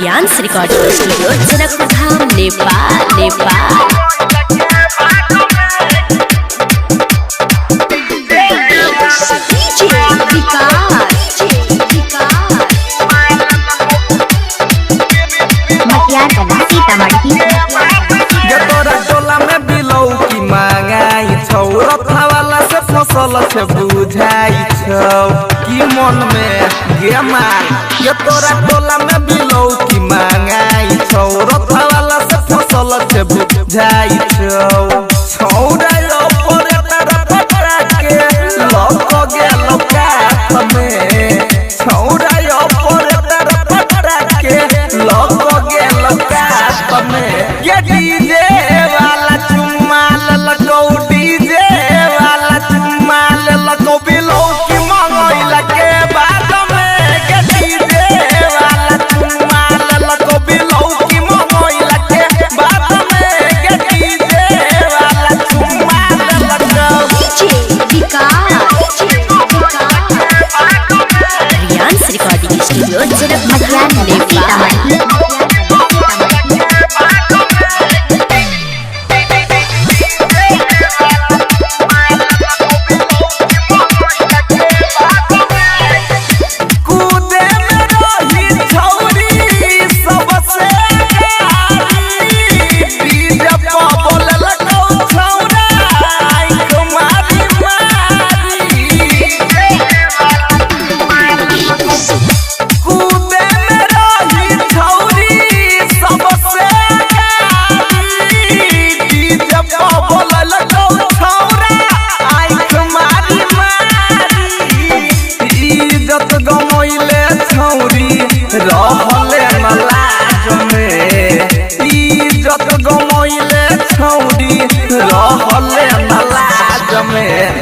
रियांस recording studio Janakpur Dham Nepal. फसल से बुझाई कि मन में गेमा ये तोरा टोला में बिलौ की मांगाई रथा वाला से फसल से बुझाई छौड़ा पर तारा पटरा के लग गेल कात में छौड़ा पर तारा पटरा के लग गेल कात में ये डीजे वाला चुम्मा ललकौ डीजे वाला चुम्मा ललकौ बिलौ की मंगैला के बाद में के डीजे वाला चुम्मा ललकौ बिलौ की मंगैला के बाद में के डीजे वाला चुम्मा ललकौ रियांस रिकॉर्डिंग स्टूडियो जनकपुर धाम नेपाल। रहले मलाज में इज्जत गमैले छौड़ी रहले मलाज में